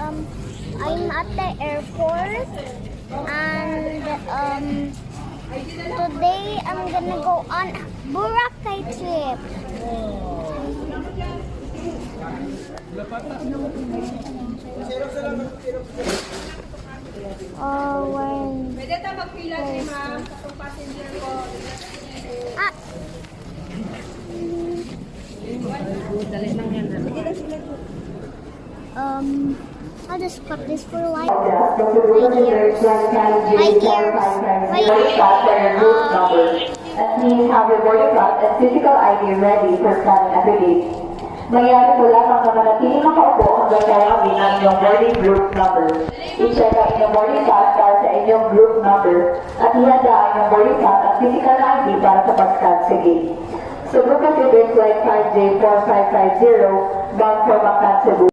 I'm at the airport, and today I'm gonna go on Boracay trip. Oh, when? Pwede tayo magpila si ma'am, katong passenger ko. Ah, Dali lang yan. I'll just put this for life. That means have your boarding pass and physical ID ready for scanning affidavit. Mangyari po lang ang manatiling nakaupo hanggang kayawin ang inyong boarding group number. I-check ang inyong boarding pass para sa inyong group number at ihanda ang inyong boarding pass at physical ID para sa pag-scan sa gate. Subukan si Flight 5J4550 bound for Mactan, Cebu.